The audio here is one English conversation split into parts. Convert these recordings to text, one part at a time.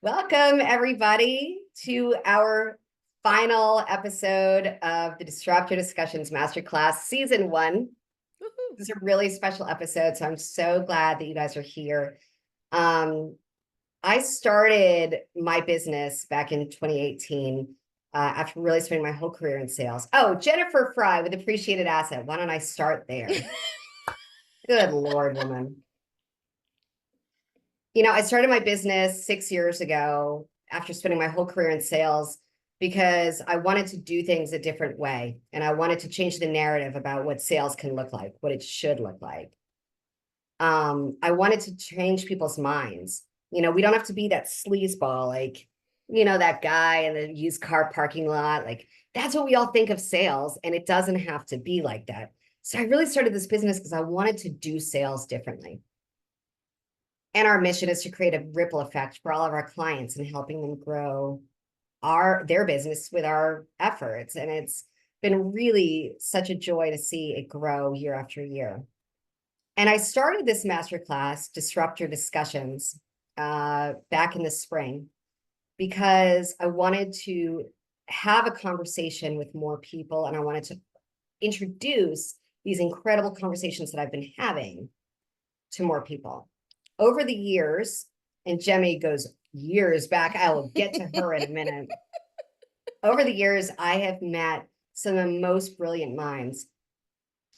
Welcome, everybody, to our final episode of the Disruptor Discussions Masterclass Season 1. Woohoo. This is a really special episode, so I'm so glad that you guys are here. I started my business back in 2018 after really spending my whole career in sales. Oh, Jennifer Fry with Appreciated Asset. Why don't I start there? Good Lord, woman. I started my business 6 years ago after spending my whole career in sales because I wanted to do things a different way. And I wanted to change the narrative about what sales can look like, what it should look like. I wanted to change people's minds. We don't have to be that sleazeball, like, that guy in the used car parking lot. Like, that's what we all think of sales. And it doesn't have to be like that. So I really started this business because I wanted to do sales differently. And our mission is to create a ripple effect for all of our clients and helping them grow their business with our efforts. And it's been really such a joy to see it grow year after year. And I started this masterclass, Disruptor Discussions, back in the spring because I wanted to have a conversation with more people, and I wanted to introduce these incredible conversations that I've been having to more people. Over the years, and Jemmy goes years back, I will get to her in a minute. Over the years, I have met some of the most brilliant minds.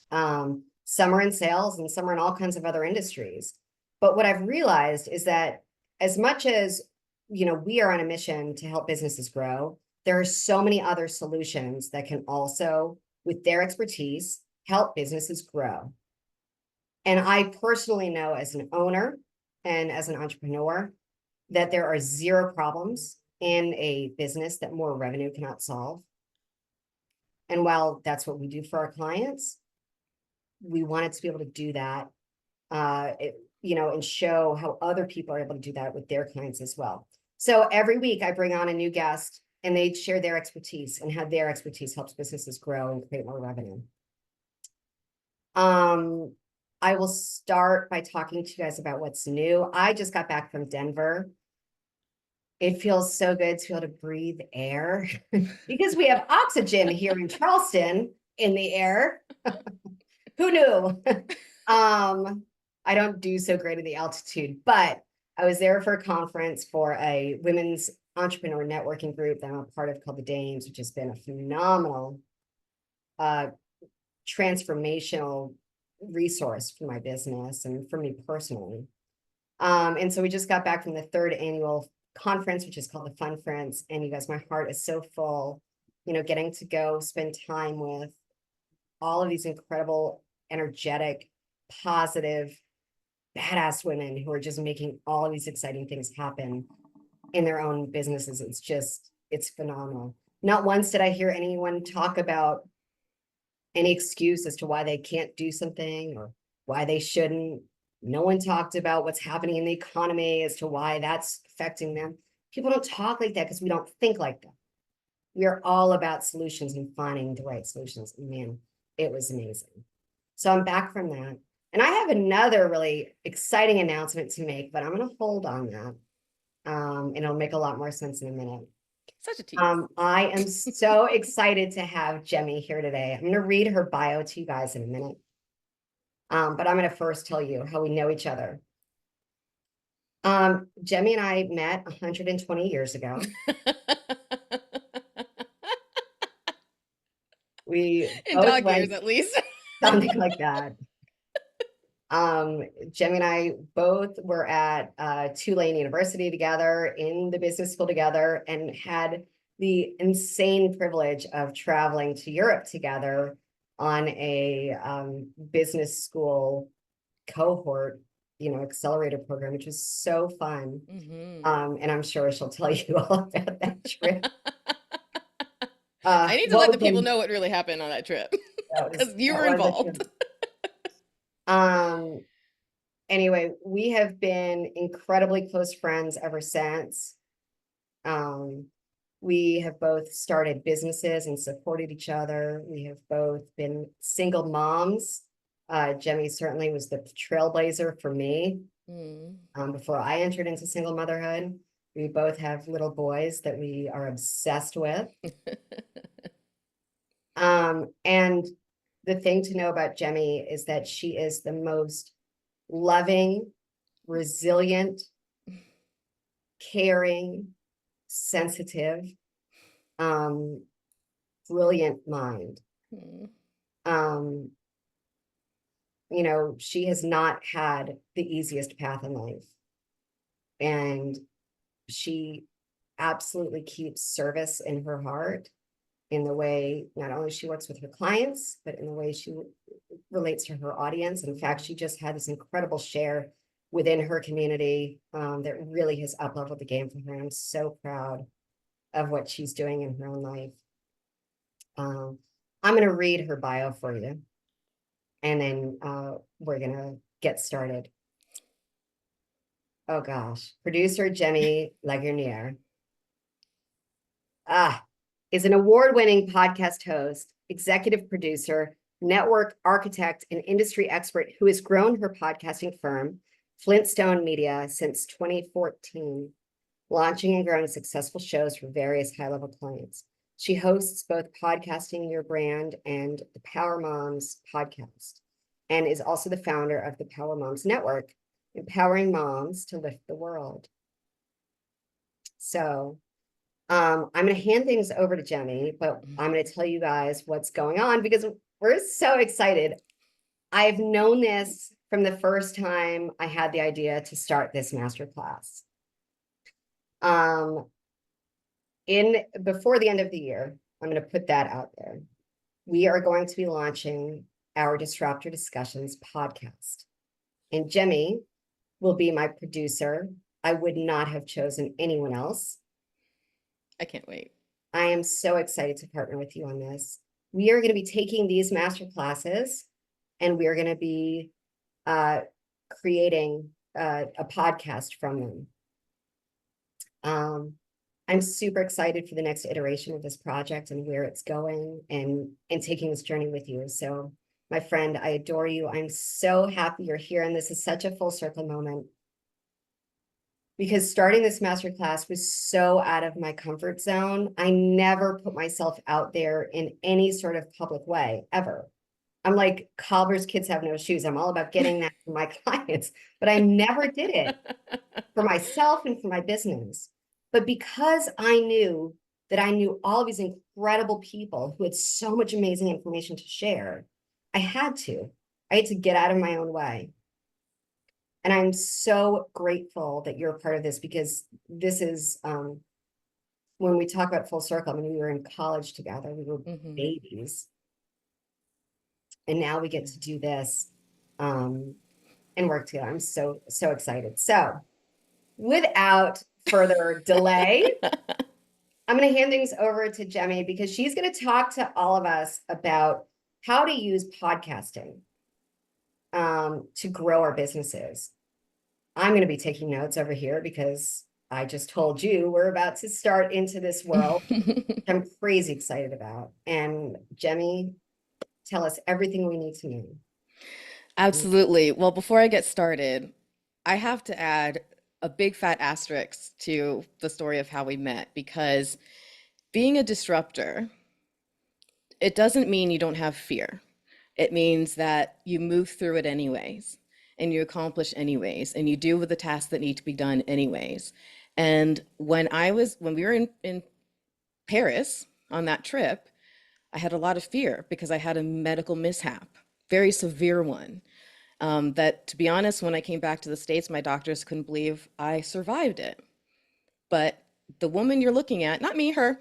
Some are in sales and some are in all kinds of other industries. But what I've realized is that as much as, we are on a mission to help businesses grow, there are so many other solutions that can also, with their expertise, help businesses grow. And I personally know as an owner and as an entrepreneur that there are zero problems in a business that more revenue cannot solve. And while that's what we do for our clients, we wanted to be able to do that, and show how other people are able to do that with their clients as well. So every week I bring on a new guest and they share their expertise and how their expertise helps businesses grow and create more revenue. I will start by talking to you guys about what's new. I just got back from Denver. It feels so good to be able to breathe air because we have oxygen here in Charleston in the air. Who knew? I don't do so great at the altitude, but I was there for a conference for a women's entrepreneur networking group that I'm a part of called the Dames, which has been a phenomenal, transformational resource for my business and for me personally. And so we just got back from the third annual conference, which is called the Fun Friends. And you guys, my heart is so full, getting to go spend time with all of these incredible, energetic, positive, badass women who are just making all of these exciting things happen in their own businesses. It's phenomenal. Not once did I hear anyone talk about any excuse as to why they can't do something or why they shouldn't. No one talked about what's happening in the economy as to why that's affecting them. People don't talk like that because we don't think like that. We are all about solutions and finding the right solutions. And man, it was amazing. So I'm back from that. And I have another really exciting announcement to make, but I'm going to hold on that. And it'll make a lot more sense in a minute. Such a tease. I am so excited to have Jemmy here today. I'm going to read her bio to you guys in a minute. But I'm going to first tell you how we know each other. Jemmy and I met 120 years ago. We in dog years, at least. Something like that. Jemmy and I both were at Tulane University together, in the business school together, and had the insane privilege of traveling to Europe together on a business school cohort, accelerator program, which was so fun. And I'm sure she'll tell you all about that trip. I need to let the people know what really happened on that trip because you were involved. Anyway, we have been incredibly close friends ever since. We have both started businesses and supported each other. We have both been single moms. Jemmy certainly was the trailblazer for me before I entered into single motherhood. We both have little boys that we are obsessed with. And the thing to know about Jemmy is that she is the most loving, resilient, caring, sensitive, brilliant mind. Um, she has not had the easiest path in life. And she absolutely keeps service in her heart, in the way not only she works with her clients, but in the way she relates to her audience. In fact, she just had this incredible share within her community that really has up-leveled the game for her. I'm so proud of what she's doing in her own life. I'm going to read her bio for you, and then we're going to get started. Oh gosh, producer Jemmy Lagunier is an award-winning podcast host, executive producer, network architect, and industry expert who has grown her podcasting firm, Flintstone Media, since 2014, launching and growing successful shows for various high-level clients. She hosts both Podcasting Your Brand and the Power Moms podcast, and is also the founder of the Power Moms Network, empowering moms to lift the world. So I'm going to hand things over to Jemmy, but I'm going to tell you guys what's going on because we're so excited. I've known this from the first time I had the idea to start this masterclass. Before the end of the year, I'm going to put that out there. We are going to be launching our Disruptor Discussions podcast. And Jemmy will be my producer. I would not have chosen anyone else. I can't wait. I am so excited to partner with you on this. We are going to be taking these master classes and we are going to be creating a podcast from them. I'm super excited for the next iteration of this project and where it's going and taking this journey with you. So my friend, I adore you. I'm so happy you're here. And this is such a full circle moment, because starting this masterclass was so out of my comfort zone. I never put myself out there in any sort of public way, ever. I'm like cobbler's kids have no shoes. I'm all about getting that from my clients, but I never did it for myself and for my business. But because I knew that I knew all of these incredible people who had so much amazing information to share, I had to get out of my own way. And I'm so grateful that you're a part of this, because this is, when we talk about full circle, I mean, we were in college together, we were babies. And now we get to do this and work together. I'm so excited. So without further delay, I'm going to hand things over to Jemmy, because she's going to talk to all of us about how to use podcasting to grow our businesses. I'm going to be taking notes over here because I just told you we're about to start into this world. I'm crazy excited about. And Jemmy, tell us everything we need to know. Absolutely. Well, before I get started, I have to add a big fat asterisk to the story of how we met, because being a disruptor, it doesn't mean you don't have fear. It means that you move through it anyways, and you accomplish anyways, and you do with the tasks that need to be done anyways. And when we were in Paris on that trip, I had a lot of fear because I had a medical mishap, very severe one. That, to be honest, when I came back to the States, my doctors couldn't believe I survived it. But the woman you're looking at, not me, her,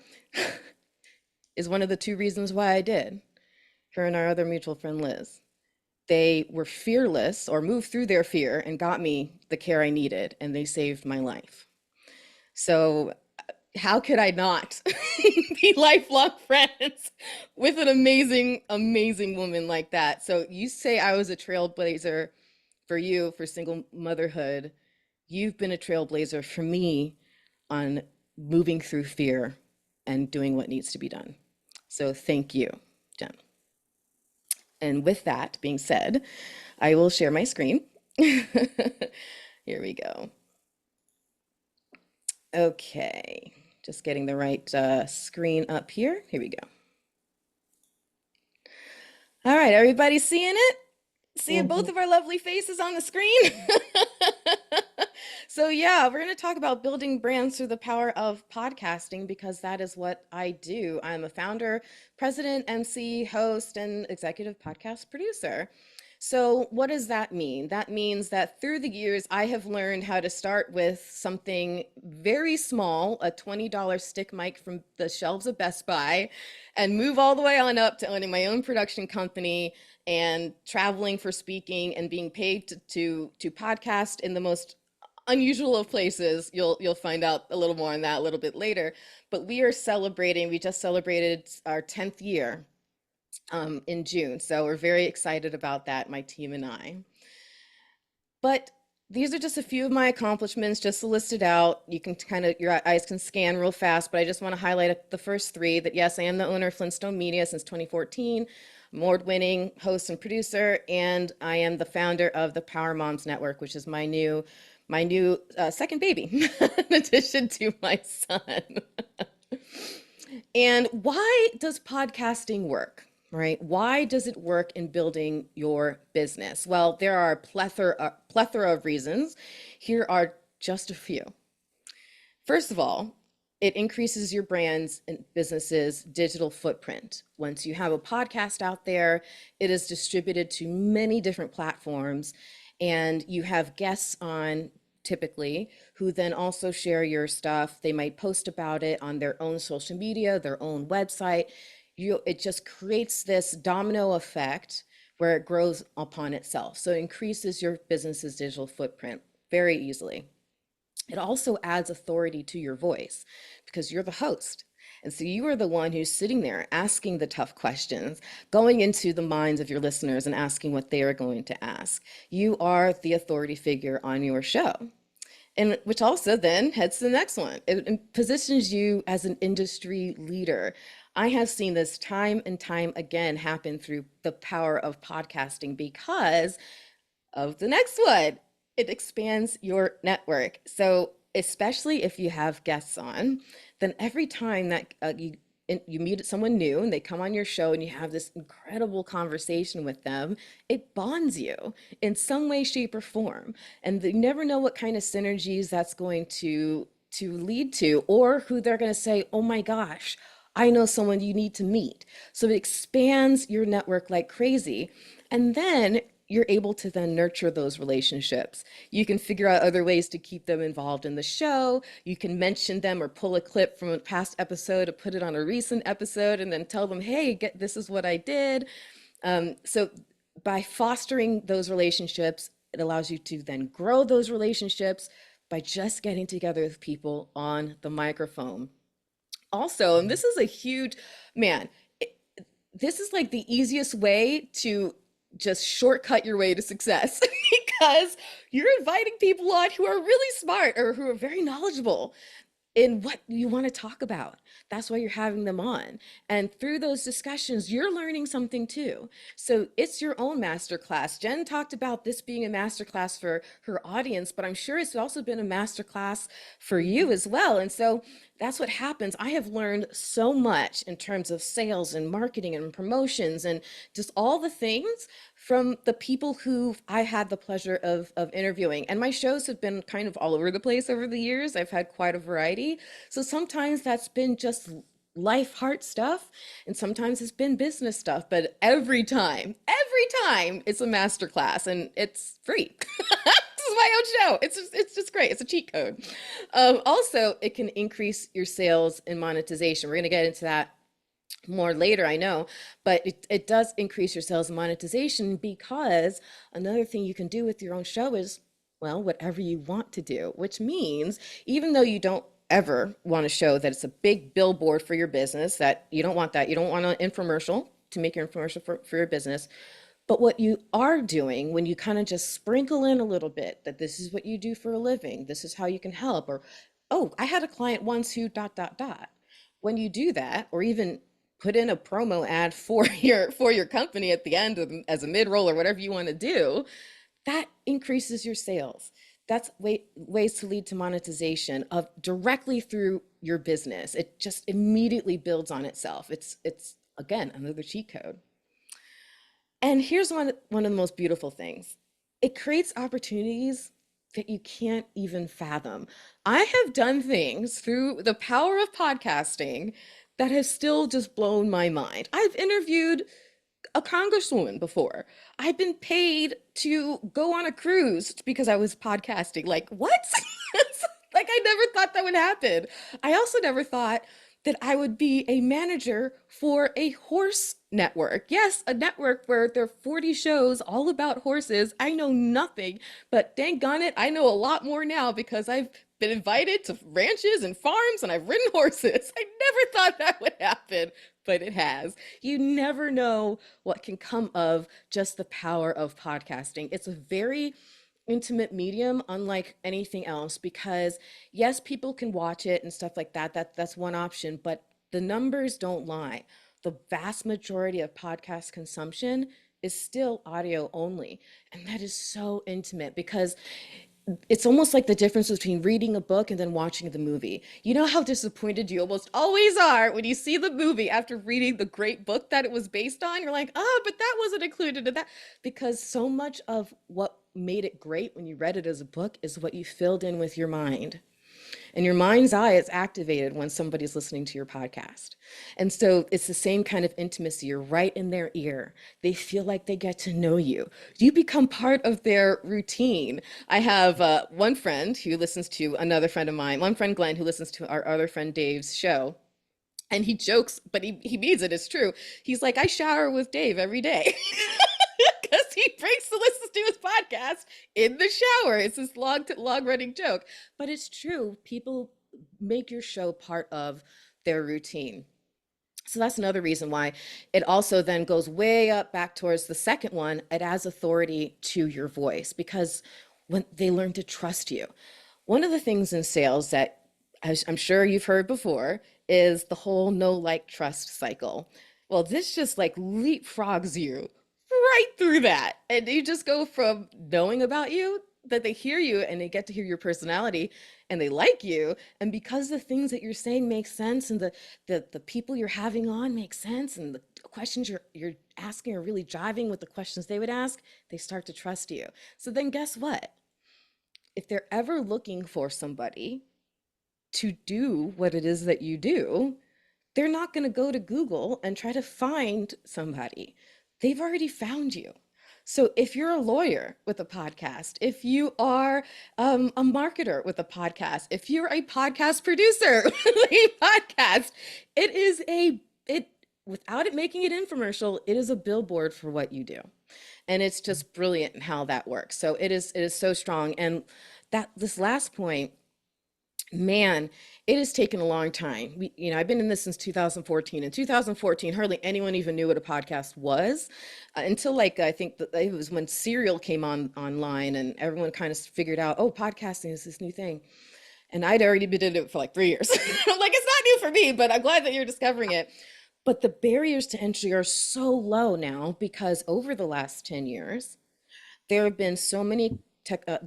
is one of the two reasons why I did. Her and our other mutual friend, Liz. They were fearless, or moved through their fear and got me the care I needed, and they saved my life. So how could I not be lifelong friends with an amazing, amazing woman like that? So you say I was a trailblazer for you for single motherhood. You've been a trailblazer for me on moving through fear and doing what needs to be done. So thank you, Jen. And with that being said, I will share my screen. Here we go. Okay, just getting the right screen up here. Here we go. All right, everybody seeing it? Seeing both Mhm. of our lovely faces on the screen? So yeah, we're going to talk about building brands through the power of podcasting because that is what I do. I'm a founder, president, MC, host, and executive podcast producer. So what does that mean? That means that through the years, I have learned how to start with something very small, a $20 stick mic from the shelves of Best Buy, and move all the way on up to owning my own production company and traveling for speaking and being paid to podcast in the most unusual of places. You'll find out a little more on that a little bit later. But we are celebrating. We just celebrated our 10th year in June, so we're very excited about that, my team and I. But these are just a few of my accomplishments, just to list it out. You can kind of, your eyes can scan real fast, but I just want to highlight the first three that yes, I am the owner of Flintstone Media since 2014, award-winning host and producer, and I am the founder of the Power Moms Network, which is my new second baby, in addition to my son. And why does podcasting work? Right? Why does it work in building your business? Well, there are a plethora of reasons. Here are just a few. First of all, it increases your brand's and business's digital footprint. Once you have a podcast out there, it is distributed to many different platforms, and you have guests on typically who then also share your stuff. They might post about it on their own social media, their own website. It just creates this domino effect where it grows upon itself. So it increases your business's digital footprint very easily. It also adds authority to your voice because you're the host. And so you are the one who's sitting there asking the tough questions, going into the minds of your listeners and asking what they are going to ask. You are the authority figure on your show. And which also then heads to the next one. It positions you as an industry leader. I have seen this time and time again happen through the power of podcasting because of the next one. It expands your network. So, especially if you have guests on, then every time that you meet someone new and they come on your show and you have this incredible conversation with them, it bonds you in some way, shape, or form. And you never know what kind of synergies that's going to lead to, or who they're going to say, "Oh my gosh, I know someone you need to meet." So it expands your network like crazy. And then you're able to then nurture those relationships. You can figure out other ways to keep them involved in the show. You can mention them or pull a clip from a past episode to put it on a recent episode and then tell them, hey, this is what I did. So by fostering those relationships, it allows you to then grow those relationships by just getting together with people on the microphone. Also, and this is a huge, man, this is like the easiest way to just shortcut your way to success because you're inviting people on who are really smart or who are very knowledgeable in what you want to talk about. That's why you're having them on. And through those discussions, you're learning something too. So it's your own masterclass. Jen talked about this being a masterclass for her audience, but I'm sure it's also been a masterclass for you Mhm. as well. And so that's what happens. I have learned so much in terms of sales and marketing and promotions and just all the things from the people who I had the pleasure of interviewing. And my shows have been kind of all over the place over the years. I've had quite a variety. So sometimes that's been just life heart stuff, and sometimes it's been business stuff. But every time it's a masterclass and it's free. This is my own show. It's just great. It's a cheat code. Also, it can increase your sales and monetization. We're going to get into that more later, I know, but it does increase your sales and monetization because another thing you can do with your own show is, well, whatever you want to do, which means even though you don't ever want to show that it's a big billboard for your business, that you don't want that, you don't want an infomercial to make your infomercial for your business. But what you are doing when you kind of just sprinkle in a little bit that this is what you do for a living, this is how you can help, or, oh, I had a client once who dot, dot, dot. When you do that, or even put in a promo ad for your company at the end of, as a mid-roll or whatever you want to do, that increases your sales. that's ways to lead to monetization of directly through your business. It just immediately builds on itself. It's again another cheat code. And here's one of the most beautiful things. It creates opportunities that you can't even fathom. I have done things through the power of podcasting that has still just blown my mind. I've interviewed a congresswoman before. I've been paid to go on a cruise because I was podcasting. Like, what? Like, I never thought that would happen. I also never thought that I would be a manager for a horse network. Yes, a network where there are 40 shows all about horses. I know nothing, but dang on it, I know a lot more now because I've been invited to ranches and farms and I've ridden horses. I never thought that would happen, but it has. You never know what can come of just the power of podcasting. It's a very intimate medium unlike anything else because yes, people can watch it and stuff like that. That's one option, but the numbers don't lie. The vast majority of podcast consumption is still audio only, and that is so intimate because it's almost like the difference between reading a book and then watching the movie. You know how disappointed you almost always are when you see the movie after reading the great book that it was based on? You're like, oh, but that wasn't included in that. Because so much of what made it great when you read it as a book is what you filled in with your mind. And your mind's eye is activated when somebody's listening to your podcast. And so it's the same kind of intimacy. You're right in their ear. They feel like they get to know you. You become part of their routine. I have one friend who listens to another friend of mine, one friend, Glenn, who listens to our other friend, Dave's show. And he jokes, but he means it. It's true. He's like, I shower with Dave every day. Because he breaks to listen to his podcast in the shower. It's this long running joke, but it's true. People make your show part of their routine. So that's another reason why it also then goes way up back towards the second one. It adds authority to your voice because when they learn to trust you. One of the things in sales that I'm sure you've heard before is the whole know, like, trust cycle. Well, this just like leapfrogs you right through that. And you just go from knowing about you that they hear you and they get to hear your personality and they like you. And because the things that you're saying make sense and the people you're having on make sense and the questions you're asking are really jiving with the questions they would ask, they start to trust you. So then guess what? If they're ever looking for somebody to do what it is that you do, they're not going to go to Google and try to find somebody. They've already found you. So if you're a lawyer with a podcast, if you are a marketer with a podcast, if you're a podcast producer with a podcast, it is it without it making it infomercial, it is a billboard for what you do. And it's just brilliant in how that works. So it is so strong. And that this last point, man, it has taken a long time. I've been in this since 2014. In 2014, hardly anyone even knew what a podcast was until like I think that it was when Serial came online and everyone kind of figured out, oh, podcasting is this new thing. And I'd already been in it for like 3 years. I'm like, it's not new for me, but I'm glad that you're discovering it. But the barriers to entry are so low now because over the last 10 years, there have been so many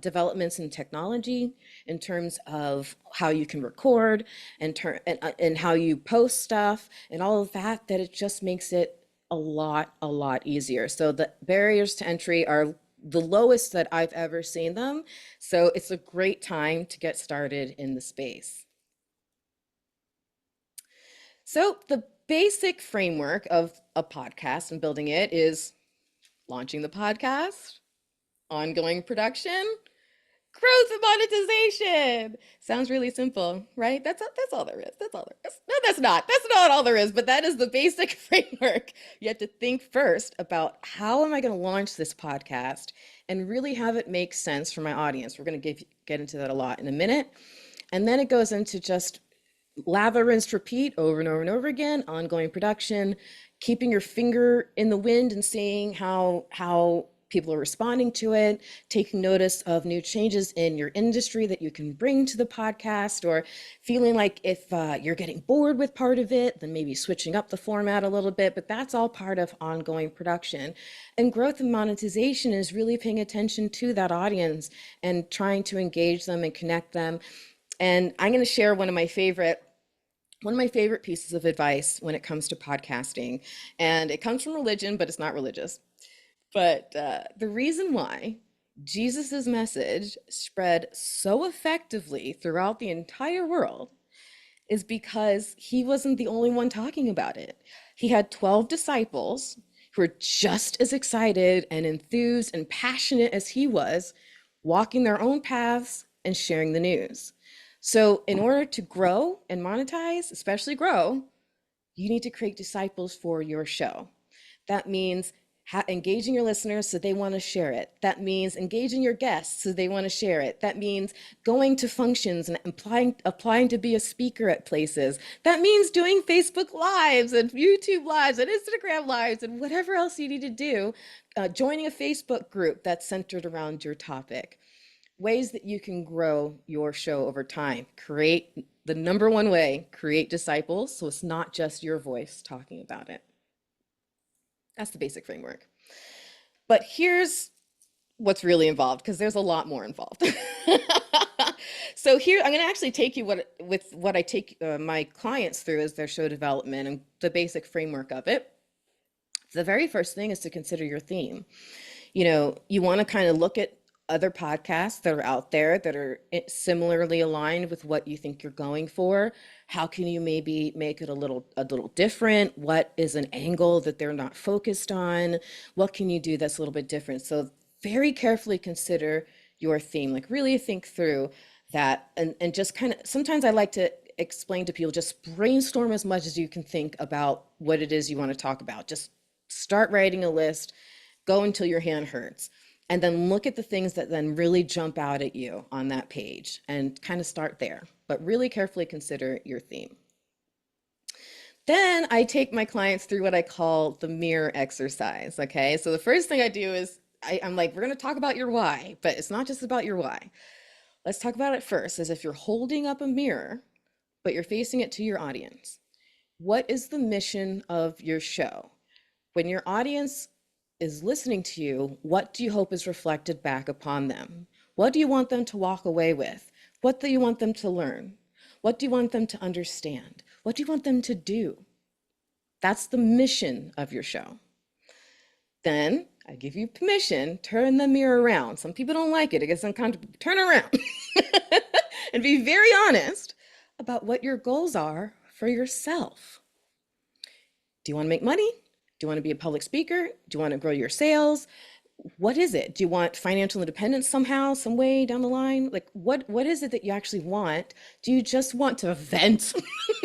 developments in technology in terms of how you can record and how you post stuff and all of that, that it just makes it a lot easier. So the barriers to entry are the lowest that I've ever seen them. So it's a great time to get started in the space. So the basic framework of a podcast and building it is launching the podcast, ongoing production, growth and monetization. Sounds really simple, right? That's all there is. That's all there is. No, that's not. That's not all there is, but that is the basic framework. You have to think first about how am I going to launch this podcast and really have it make sense for my audience. We're going to get into that a lot in a minute. And then it goes into just lather, rinse, repeat over and over and over again, ongoing production, keeping your finger in the wind and seeing how people are responding to it, taking notice of new changes in your industry that you can bring to the podcast, or feeling like if you're getting bored with part of it, then maybe switching up the format a little bit. But that's all part of ongoing production. And growth and monetization is really paying attention to that audience and trying to engage them and connect them. And I'm going to share one of my favorite pieces of advice when it comes to podcasting. And it comes from religion, but it's not religious. But the reason why Jesus's message spread so effectively throughout the entire world is because he wasn't the only one talking about it. He had 12 disciples who were just as excited and enthused and passionate as he was, walking their own paths and sharing the news. So, in order to grow and monetize, especially grow, you need to create disciples for your show. That means engaging your listeners so they want to share it. That means engaging your guests so they want to share it. That means going to functions and applying to be a speaker at places. That means doing Facebook Lives and YouTube Lives and Instagram Lives and whatever else you need to do. Joining a Facebook group that's centered around your topic. Ways that you can grow your show over time. Create the number one way, create disciples, so it's not just your voice talking about it. That's the basic framework. But here's what's really involved, because there's a lot more involved. So here, I'm going to actually take you what I take my clients through as their show development and the basic framework of it. The very first thing is to consider your theme. You want to kind of look at other podcasts that are out there that are similarly aligned with what you think you're going for. How can you maybe make it a little different? What is an angle that they're not focused on? What can you do that's a little bit different? So very carefully consider your theme, like really think through that, and just kind of, sometimes I like to explain to people, just brainstorm as much as you can think about what it is you want to talk about. Just start writing a list, go until your hand hurts. And then look at the things that then really jump out at you on that page and kind of start there, but really carefully consider your theme. Then I take my clients through what I call the mirror exercise. Okay, so the first thing I do is I'm like, we're going to talk about your why, but it's not just about your why. Let's talk about it first, as if you're holding up a mirror, but you're facing it to your audience. What is the mission of your show? When your audience is listening to you, what do you hope is reflected back upon them? What do you want them to walk away with? What do you want them to learn? What do you want them to understand? What do you want them to do? That's the mission of your show. Then I give you permission, turn the mirror around. Some people don't like it. It gets uncomfortable. Turn around and be very honest about what your goals are for yourself. Do you want to make money? Do you want to be a public speaker? Do you want to grow your sales? What is it? Do you want financial independence somehow, some way down the line? Like, what is it that you actually want? Do you just want to vent,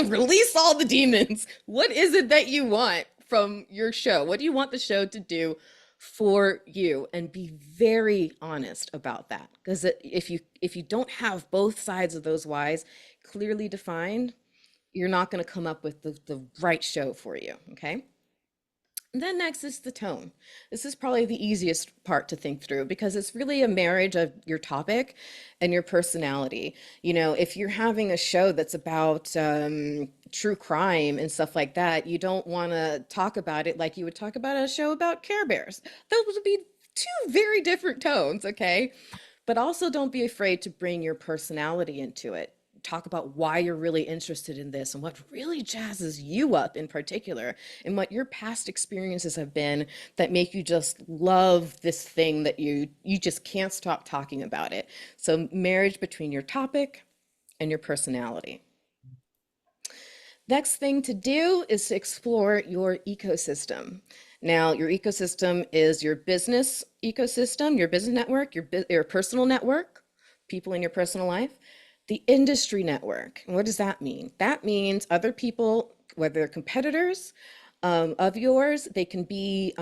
release all the demons? What is it that you want from your show? What do you want the show to do for you? And be very honest about that. Because if you don't have both sides of those whys clearly defined, you're not going to come up with the right show for you, okay? And then next is the tone. This is probably the easiest part to think through, because it's really a marriage of your topic and your personality. If you're having a show that's about true crime and stuff like that, you don't want to talk about it like you would talk about a show about Care Bears. Those would be two very different tones, okay? But also don't be afraid to bring your personality into it. Talk about why you're really interested in this and what really jazzes you up in particular, and what your past experiences have been that make you just love this thing that you just can't stop talking about it. So marriage between your topic and your personality. Next thing to do is to explore your ecosystem. Now, your ecosystem is your business ecosystem, your business network, your personal network, people in your personal life. The industry network. And what does that mean? That means other people, whether they're competitors of yours, they can be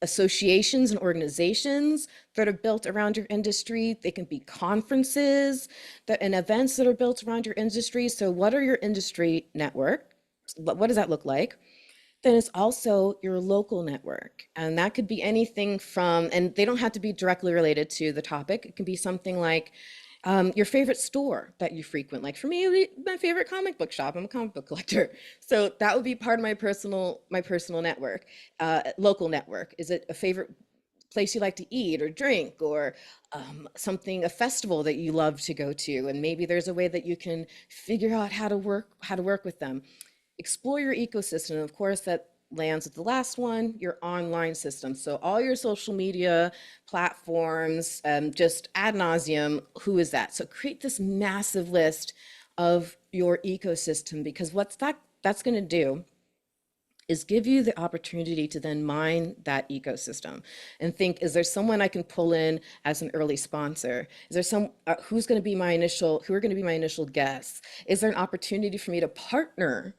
associations and organizations that are built around your industry. They can be conferences and events that are built around your industry. So what are your industry network? What does that look like? Then it's also your local network. And that could be anything from, and they don't have to be directly related to the topic. It can be something like your favorite store that you frequent. Like for me, it would be my favorite comic book shop. I'm a comic book collector. So that would be part of my personal network, local network. Is it a favorite place you like to eat or drink, or something, a festival that you love to go to, and maybe there's a way that you can figure out how to work with them. Explore your ecosystem. And of course, that lands with the last one, your online system. So all your social media platforms, just ad nauseum, who is that? So create this massive list of your ecosystem, because what's that's going to do is give you the opportunity to then mine that ecosystem and think, is there someone I can pull in as an early sponsor? Is there some who are going to be my initial guests? Is there an opportunity for me to partner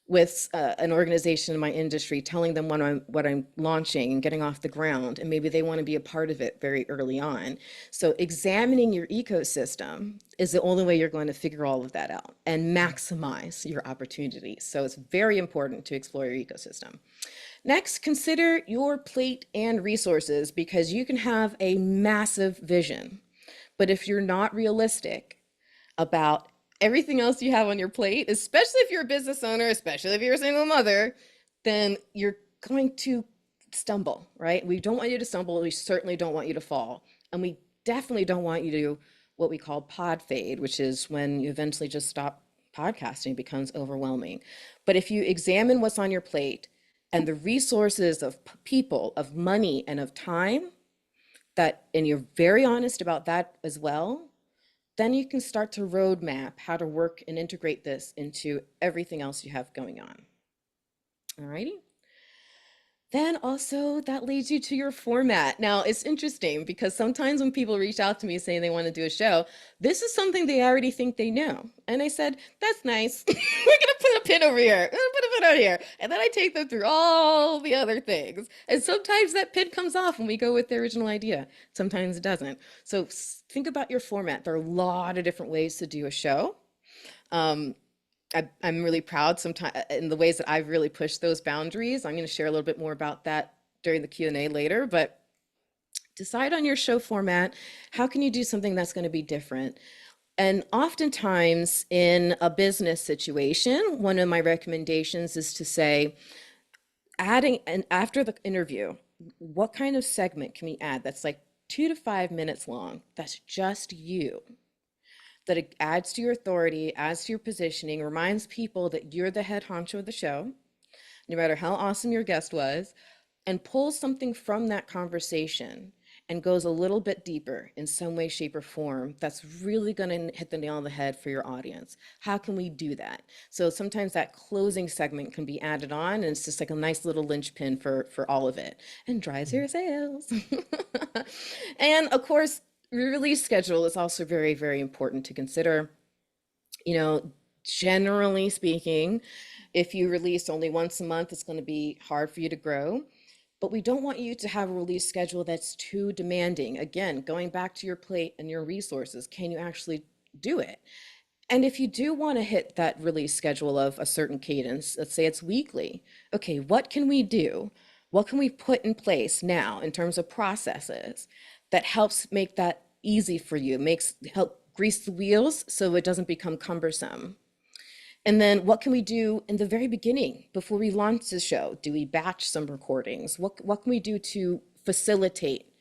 with an organization in my industry, telling them what I'm launching and getting off the ground, and maybe they want to be a part of it very early on. So examining your ecosystem is the only way you're going to figure all of that out and maximize your opportunities. So it's very important to explore your ecosystem. Next, consider your plate and resources, because you can have a massive vision, but if you're not realistic about everything else you have on your plate, especially if you're a business owner, especially if you're a single mother, then you're going to stumble, right? We don't want you to stumble. We certainly don't want you to fall. And we definitely don't want you to what we call pod fade, which is when you eventually just stop podcasting, it becomes overwhelming. But if you examine what's on your plate and the resources of people, of money, and of time, and you're very honest about that as well, then you can start to roadmap how to work and integrate this into everything else you have going on. All righty. Then also that leads you to your format. Now it's interesting because sometimes when people reach out to me saying they want to do a show, this is something they already think they know. And I said, that's nice. We're gonna put a pin over here. We're gonna put a pin over here. And then I take them through all the other things. And sometimes that pin comes off when we go with the original idea. Sometimes it doesn't. So think about your format. There are a lot of different ways to do a show. Um, I'm really proud sometimes in the ways that I've really pushed those boundaries. I'm going to share a little bit more about that during the Q&A later, but decide on your show format. How can you do something that's going to be different? And oftentimes in a business situation, one of my recommendations is to say, adding, and after the interview, what kind of segment can we add that's like 2 to 5 minutes long? That's just you, that it adds to your authority, adds to your positioning, reminds people that you're the head honcho of the show, no matter how awesome your guest was, and pulls something from that conversation and goes a little bit deeper in some way, shape, or form that's really going to hit the nail on the head for your audience. How can we do that? So sometimes that closing segment can be added on, and it's just like a nice little linchpin for all of it, and drives your sales. And of course, release schedule is also very, very important to consider. You know, generally speaking, if you release only once a month, it's going to be hard for you to grow. But we don't want you to have a release schedule that's too demanding. Again, going back to your plate and your resources, can you actually do it? And if you do want to hit that release schedule of a certain cadence, let's say it's weekly, okay, what can we do? What can we put in place now in terms of processes that helps make that easy for you, help grease the wheels so it doesn't become cumbersome? And then what can we do in the very beginning before we launch the show? Do we batch some recordings? What can we do to facilitate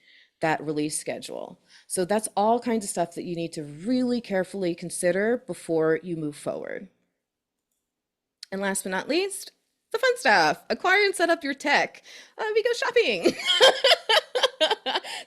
that release schedule? So that's all kinds of stuff that you need to really carefully consider before you move forward. And last but not least, the fun stuff. Acquire and set up your tech. We go shopping.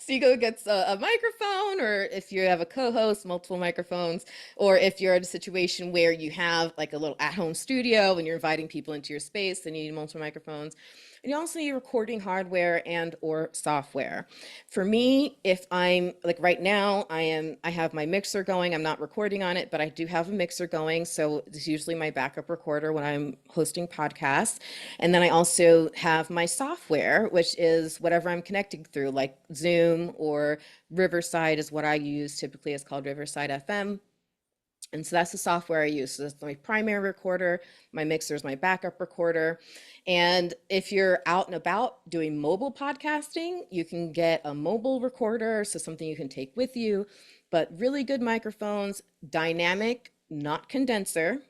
So you go get a microphone, or if you have a co-host, multiple microphones, or if you're in a situation where you have like a little at-home studio and you're inviting people into your space, then you need multiple microphones. And you also need recording hardware and or software. For me, if I'm like right now, I have my mixer going. I'm not recording on it, but I do have a mixer going. So it's usually my backup recorder when I'm hosting podcasts. And then I also have my software, which is whatever I'm connecting through, like Zoom or Riverside is what I use. Typically it's called Riverside FM. And so that's the software I use. So that's my primary recorder, my mixer is my backup recorder. And if you're out and about doing mobile podcasting, you can get a mobile recorder, so something you can take with you, but really good microphones, dynamic, not condenser.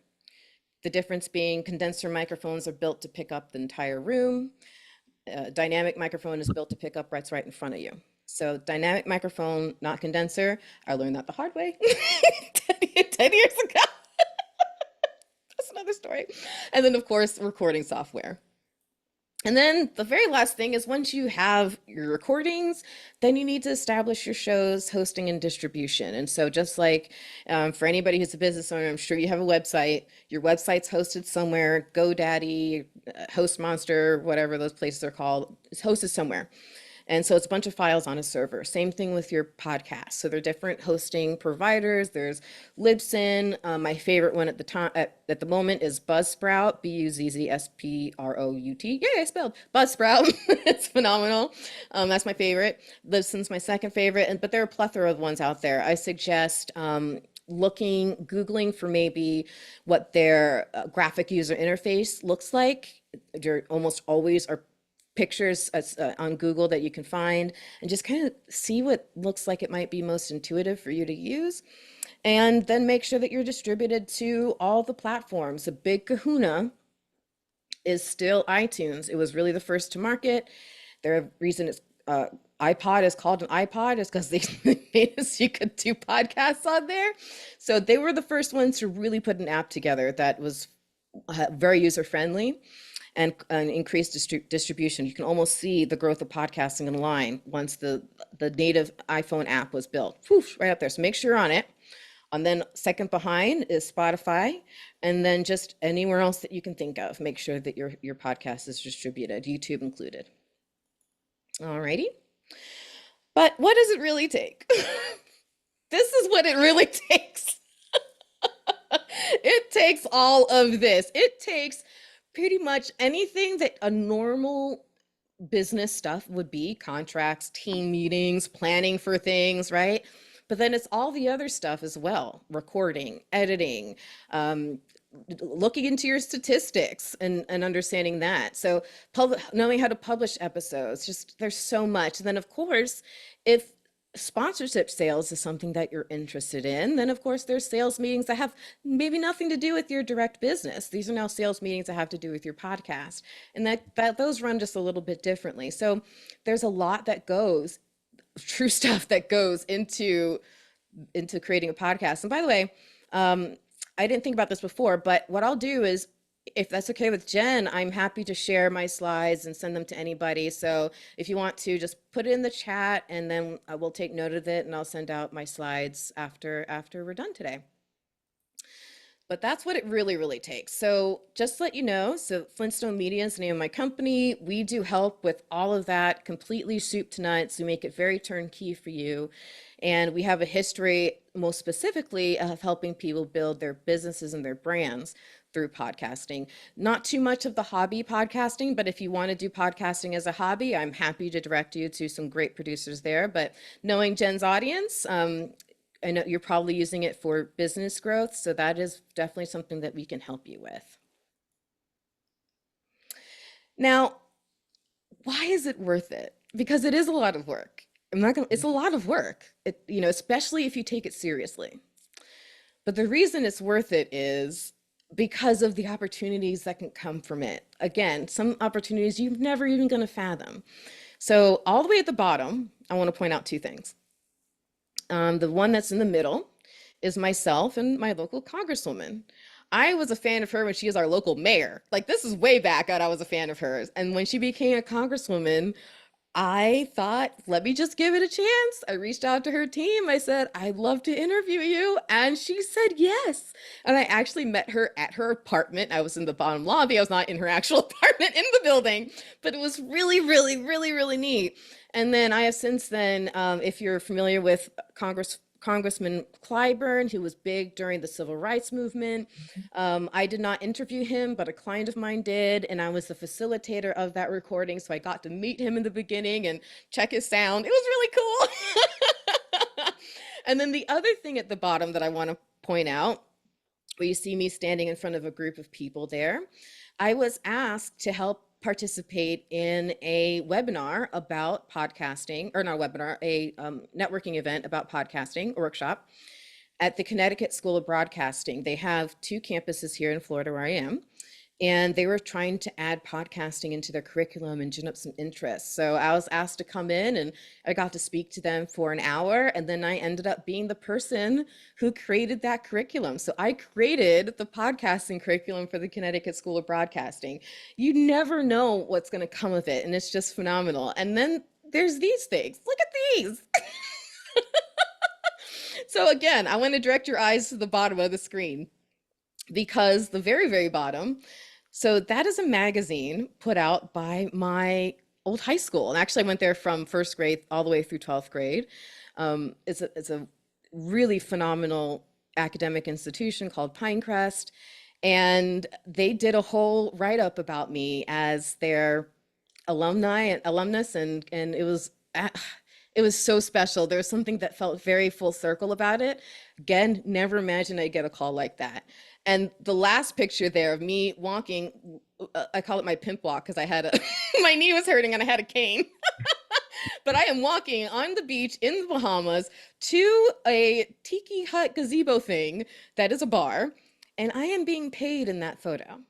The difference being condenser microphones are built to pick up the entire room. Dynamic microphone is built to pick up what's right in front of you. So dynamic microphone, not condenser. I learned that the hard way 10 years ago. That's another story. And then, of course, recording software. And then the very last thing is once you have your recordings, then you need to establish your show's hosting and distribution. And so just like for anybody who's a business owner, I'm sure you have a website. Your website's hosted somewhere, GoDaddy, HostMonster, whatever those places are called, it's hosted somewhere. And so it's a bunch of files on a server. Same thing with your podcast. So there are different hosting providers. There's Libsyn. My favorite one at the time at the moment is Buzzsprout, Buzzsprout. Yeah, I spelled Buzzsprout. It's phenomenal. That's my favorite. Libsyn's my second favorite. But there are a plethora of ones out there. I suggest Googling for maybe what their graphic user interface looks like. There almost always are pictures on Google that you can find and just kind of see what looks like it might be most intuitive for you to use. And then make sure that you're distributed to all the platforms. The big kahuna is still iTunes. It was really the first to market. The reason it's iPod is called an iPod is because they made it so you could do podcasts on there. So they were the first ones to really put an app together that was very user-friendly and increased distribution. You can almost see the growth of podcasting online once the native iPhone app was built. Poof, right up there. So make sure you're on it. And then second behind is Spotify, and then just anywhere else that you can think of. Make sure that your podcast is distributed, YouTube included. Alrighty. But what does it really take? This is what it really takes. It takes all of this. It takes pretty much anything that a normal business stuff would be, contracts, team meetings, planning for things, right? But then it's all the other stuff as well, recording, editing, looking into your statistics and understanding that. So knowing how to publish episodes, just there's so much. And then of course, if sponsorship sales is something that you're interested in, then of course there's sales meetings that have maybe nothing to do with your direct business. These are now sales meetings that have to do with your podcast, and that those run just a little bit differently. So there's a lot that goes, true stuff that goes into creating a podcast. And by the way, I didn't think about this before, but what I'll do is, if that's okay with Jen, I'm happy to share my slides and send them to anybody. So if you want to, just put it in the chat and then I will take note of it and I'll send out my slides after we're done today. But that's what it really, really takes. So just to let you know, so Flintstone Media is the name of my company. We do help with all of that, completely soup to nuts. We make it very turnkey for you. And we have a history, most specifically, of helping people build their businesses and their brands through podcasting. Not too much of the hobby podcasting, but if you want to do podcasting as a hobby, I'm happy to direct you to some great producers there. But knowing Jen's audience, I know you're probably using it for business growth, so that is definitely something that we can help you with. Now, why is it worth it? Because it is a lot of work. It's a lot of work, especially if you take it seriously. But the reason it's worth it is because of the opportunities that can come from it. Again, some opportunities you've never even going to fathom. So all the way at the bottom, I want to point out two things. The one that's in the middle is myself and my local congresswoman. I was a fan of her when she was our local mayor. Like, this is way back when I was a fan of hers. And when she became a congresswoman, I thought, let me just give it a chance. I reached out to her team. I said, I'd love to interview you. And she said yes. And I actually met her at her apartment. I was in the bottom lobby. I was not in her actual apartment in the building, but it was really, really, really, really neat. And then I have since then, if you're familiar with Congressman Clyburn, who was big during the civil rights movement. I did not interview him, but a client of mine did, and I was the facilitator of that recording, so I got to meet him in the beginning and check his sound. It was really cool. And then the other thing at the bottom that I want to point out where you see me standing in front of a group of people there, I was asked to help participate in a webinar about podcasting, or not a webinar, a networking event about podcasting, a workshop at the Connecticut School of Broadcasting. They have two campuses here in Florida where I am, and they were trying to add podcasting into their curriculum and gin up some interest. So I was asked to come in and I got to speak to them for an hour. And then I ended up being the person who created that curriculum. So I created the podcasting curriculum for the Connecticut School of Broadcasting. You never know what's going to come of it. And it's just phenomenal. And then there's these things. Look at these. So again, I want to direct your eyes to the bottom of the screen, because the very, very bottom, so that is a magazine put out by my old high school. And actually, I went there from first grade all the way through 12th grade. It's a really phenomenal academic institution called Pinecrest. And they did a whole write-up about me as their alumni and alumnus, and it was so special. There was something that felt very full circle about it. Again, never imagined I'd get a call like that. And the last picture there of me walking, I call it my pimp walk because I had a my knee was hurting and I had a cane. But I am walking on the beach in the Bahamas to a tiki hut gazebo thing that is a bar, and I am being paid in that photo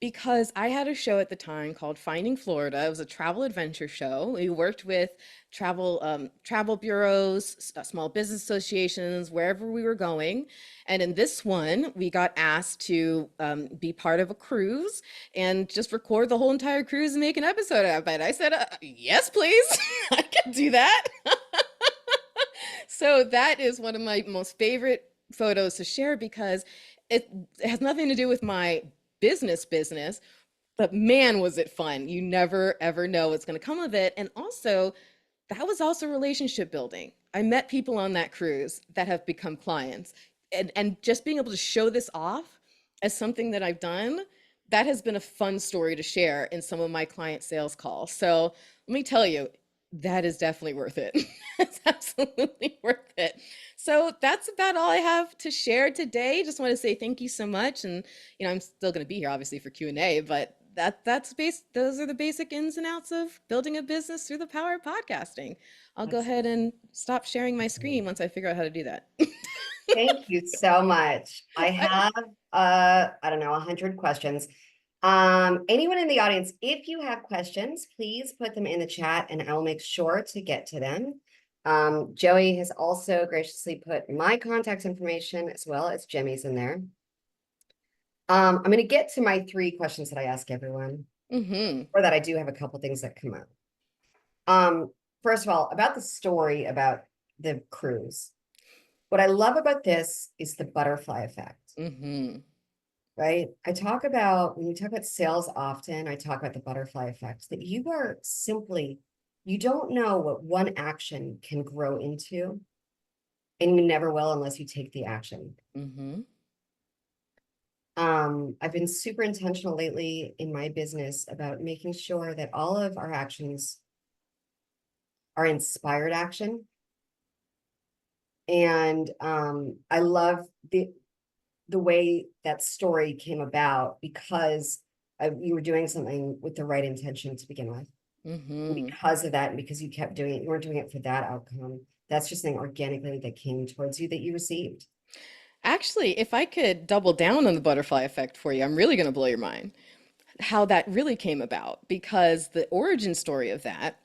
because I had a show at the time called Finding Florida. It was a travel adventure show. We worked with travel bureaus, small business associations, wherever we were going. And in this one, we got asked to be part of a cruise and just record the whole entire cruise and make an episode out of it. I said, yes, please. I can do that. So that is one of my most favorite photos to share because it has nothing to do with my business, but man, was it fun. You never ever know what's going to come of it. And also, that was also relationship building. I met people on that cruise that have become clients. And just being able to show this off as something that I've done, that has been a fun story to share in some of my client sales calls. So let me tell you, that is definitely worth it. It's absolutely worth it. So that's about all I have to share today. Just want to say thank you so much. And I'm still going to be here obviously for Q&A, but those are the basic ins and outs of building a business through the power of podcasting. I'll go ahead and stop sharing my screen once I figure out how to do that. Thank you so much. I have, I don't know, 100 questions. Anyone in the audience, if you have questions, please put them in the chat and I will make sure to get to them. Joey has also graciously put my contact information as well as Jimmy's in there. I'm going to get to my 3 questions that I ask everyone, or that I do have a couple things that come up. First of all, about the story about the cruise. What I love about this is the butterfly effect. Right? I talk about, when you talk about sales often, I talk about the butterfly effect, that you are simply, you don't know what one action can grow into, and you never will unless you take the action. I've been super intentional lately in my business about making sure that all of our actions are inspired action. And I love the way that story came about because you were doing something with the right intention to begin with. And because of that, and because you kept doing it, you weren't doing it for that outcome. That's just something organically that came towards you that you received. Actually, if I could double down on the butterfly effect for you, I'm really going to blow your mind how that really came about, because the origin story of that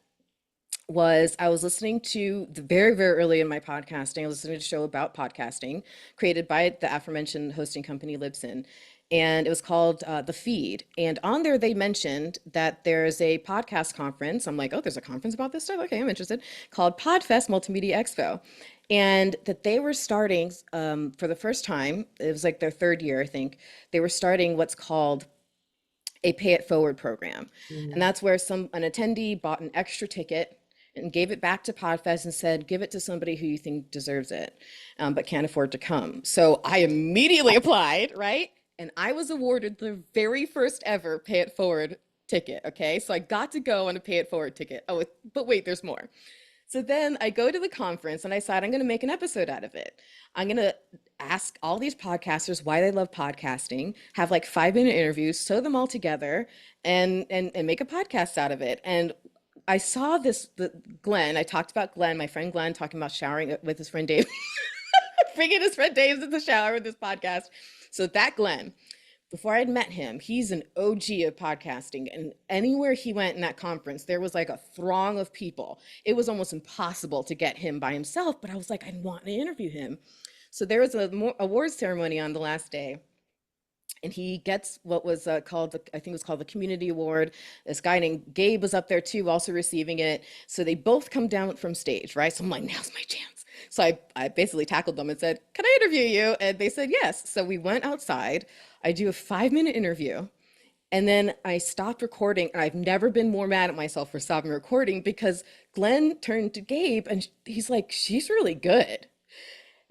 was I was listening to the very, very early in my podcasting. I was listening to a show about podcasting created by the aforementioned hosting company Libsyn. And it was called The Feed. And on there, they mentioned that there's a podcast conference. I'm like, oh, there's a conference about this stuff? Okay, I'm interested. Called Podfest Multimedia Expo. And that they were starting for the first time, it was like their 3rd year, I think, they were starting what's called a pay it forward program. And that's where an attendee bought an extra ticket and gave it back to Podfest and said, give it to somebody who you think deserves it, but can't afford to come. So I immediately applied, right? And I was awarded the very first ever pay it forward ticket, okay? So I got to go on a pay it forward ticket. Oh, but wait, there's more. So then I go to the conference and I decide I'm going to make an episode out of it. I'm going to ask all these podcasters why they love podcasting, have like 5 minute interviews, sew them all together, and make a podcast out of it. And I saw Glenn. I talked about Glenn, my friend Glenn, talking about showering with his friend Dave, bringing his friend Dave into the shower with this podcast. So that Glenn, before I'd met him, he's an OG of podcasting. And anywhere he went in that conference, there was like a throng of people. It was almost impossible to get him by himself, but I was like, I want to interview him. So there was a awards ceremony on the last day, and he gets what was called, I think it was called the Community Award. This guy named Gabe was up there too, also receiving it. So they both come down from stage, right? So I'm like, now's my chance. So I basically tackled them and said, can I interview you? And they said yes. So we went outside. I do a 5 minute interview. And then I stopped recording, and I've never been more mad at myself for stopping recording because Glenn turned to Gabe and he's like, she's really good.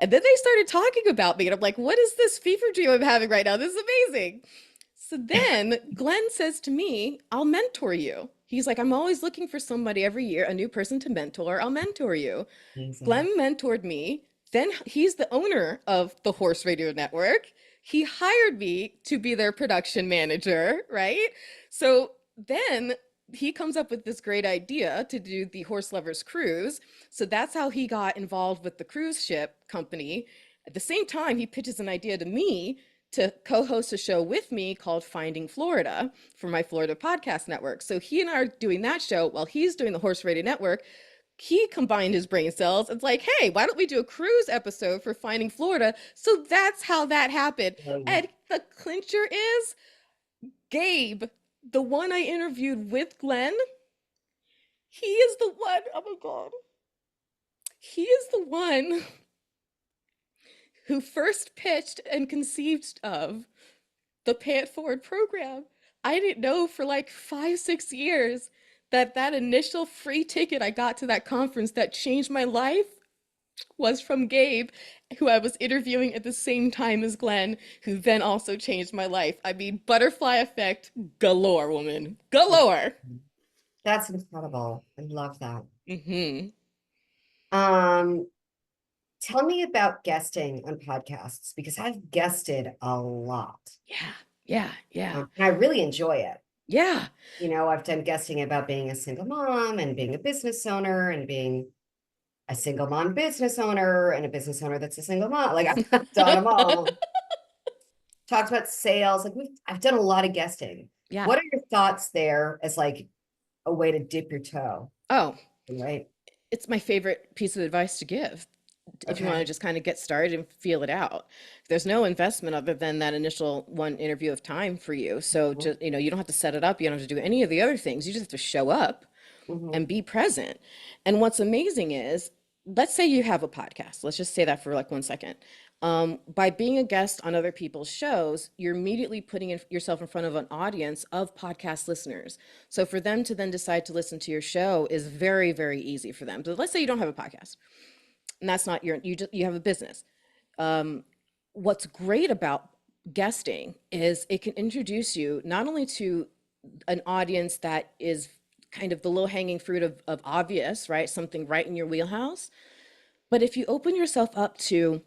And then they started talking about me, and I'm like, what is this fever dream I'm having right now? This is amazing. So then Glenn says to me, I'll mentor you. He's like, I'm always looking for somebody every year, a new person to mentor. I'll mentor you. Amazing. Glenn mentored me. Then he's the owner of the Horse Radio Network. He hired me to be their production manager, right? So then he comes up with this great idea to do the Horse Lovers Cruise. So that's how he got involved with the cruise ship company. At the same time, he pitches an idea to me to co-host a show with me called Finding Florida for my Florida podcast network. So he and I are doing that show while he's doing the Horse Radio Network. He combined his brain cells. It's like, hey, why don't we do a cruise episode for Finding Florida? So that's how that happened. And the clincher is Gabe, the one I interviewed with Glenn. He is the one, oh my God. He is the one who first pitched and conceived of the Pay It Forward program. I didn't know for like 5, 6 years that initial free ticket I got to that conference that changed my life was from Gabe, who I was interviewing at the same time as Glenn, who then also changed my life. I mean, butterfly effect galore, woman. Galore. That's incredible. I love that. Mm-hmm. Um, Tell me about guesting on podcasts because I've guested a lot. Yeah, yeah, yeah, And I really enjoy it. yeah. You know, I've done guesting about being a single mom and being a business owner and being a single mom business owner and a business owner that's a single mom. Like I've done them all. Talked about sales. Like I've done a lot of guesting. Yeah. What are your thoughts there as like a way to dip your toe? Oh, Right. it's my favorite piece of advice to give if you want to Okay. just kind of get started and feel it out. There's no investment other than that initial one interview of time for you. So just, you don't have to set it up. You don't have to do any of the other things. You just have to show up Mm-hmm. and be present. And what's amazing is, let's say you have a podcast. Let's just say that for like 1 second. By being a guest on other people's shows, you're immediately putting yourself in front of an audience of podcast listeners. So for them to then decide to listen to your show is very, very easy for them. So let's say you don't have a podcast, and that's not you have a business. What's great about guesting is it can introduce you not only to an audience that is kind of the low hanging fruit of obvious, right? Something right in your wheelhouse. But if you open yourself up to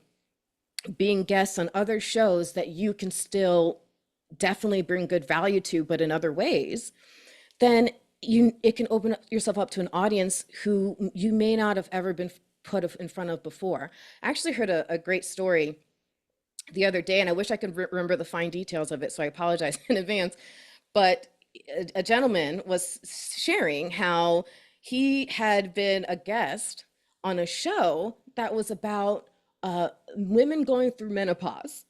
being guests on other shows that you can still definitely bring good value to, but in other ways, then it can open yourself up to an audience who you may not have ever been put in front of before. I actually heard a great story the other day, and I wish I could remember the fine details of it, so I apologize in advance. But a gentleman was sharing how he had been a guest on a show that was about women going through menopause.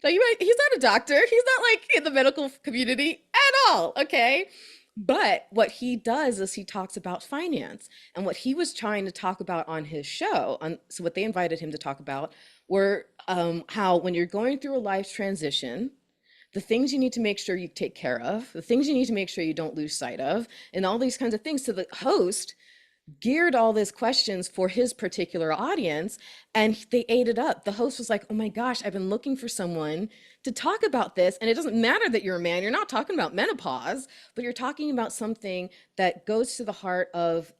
Now he's not a doctor. He's not like in the medical community at all, okay? But what he does is he talks about finance. And what he was trying to talk about on his show, so what they invited him to talk about were how when you're going through a life transition, the things you need to make sure you take care of, the things you need to make sure you don't lose sight of, and all these kinds of things. So the host geared all these questions for his particular audience, and they ate it up. The host was like, oh my gosh, I've been looking for someone to talk about this. And it doesn't matter that you're a man, you're not talking about menopause, but you're talking about something that goes to the heart of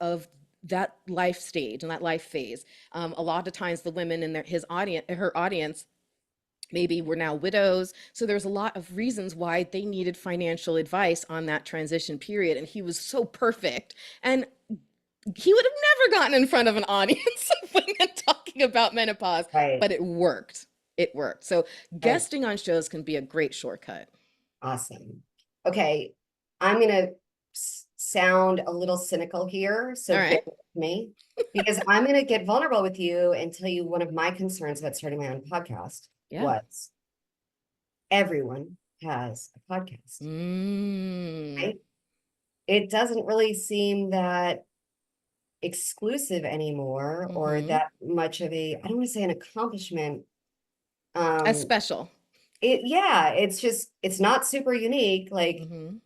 that life stage and that life phase. A lot of times the women in her audience, maybe were now widows. So there's a lot of reasons why they needed financial advice on that transition period. And he was so perfect. And he would have never gotten in front of an audience of women talking about menopause, Right. but it worked. It worked. So Right. guesting on shows can be a great shortcut. Awesome. Okay. I'm gonna sound a little cynical here, All so bear right. with me because I'm gonna get vulnerable with you and tell you one of my concerns about starting my own podcast Yeah. was everyone has a podcast, Mm. right? It doesn't really seem that exclusive anymore or Mm-hmm. that much of a, I don't want to say an accomplishment. As Um, special. yeah, it's just, it's not super unique. Like, Mm-hmm.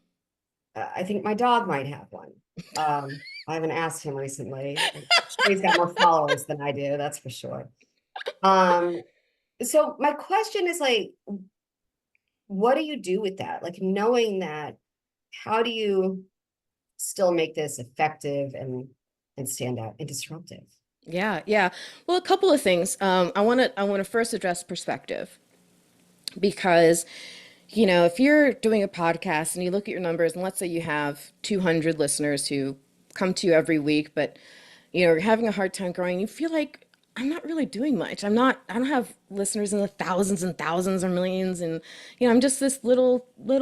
I think my dog might have one. I haven't asked him recently. I'm sure he's got more followers than I do, that's for sure. Um, so my question is like, what do you do with that? Like knowing that, how do you still make this effective and stand out and disruptive? Yeah, yeah. Well, a couple of things. I want to first address perspective because, if you're doing a podcast and you look at your numbers, and let's say you have 200 listeners who come to you every week, but you're having a hard time growing, you feel like I'm not really doing much. I don't have listeners in the thousands and thousands or millions, and I'm just this little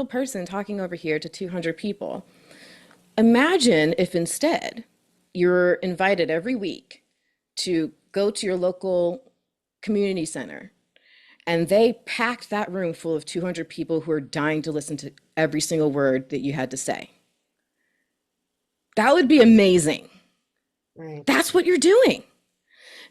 person talking over here to 200 people. Imagine if instead you're invited every week to go to your local community center and they packed that room full of 200 people who are dying to listen to every single word that you had to say. That would be amazing. Right. That's what you're doing.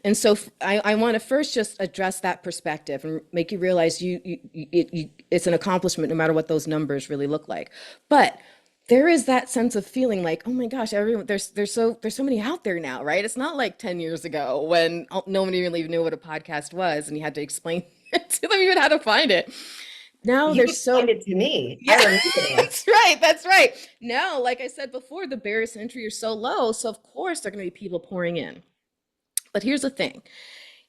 And so I want to first just address that perspective and make you realize it's an accomplishment no matter what those numbers really look like. But there is that sense of feeling like, oh my gosh, everyone there's so many out there now, right? It's not like 10 years ago when nobody really knew what a podcast was and you had to explain to them even how to find it. Now You there's explained so it to me. I yeah, remember this. that's right. That's right. Now, like I said before, the barriers to entry are so low, so of course there are going to be people pouring in. But here's the thing.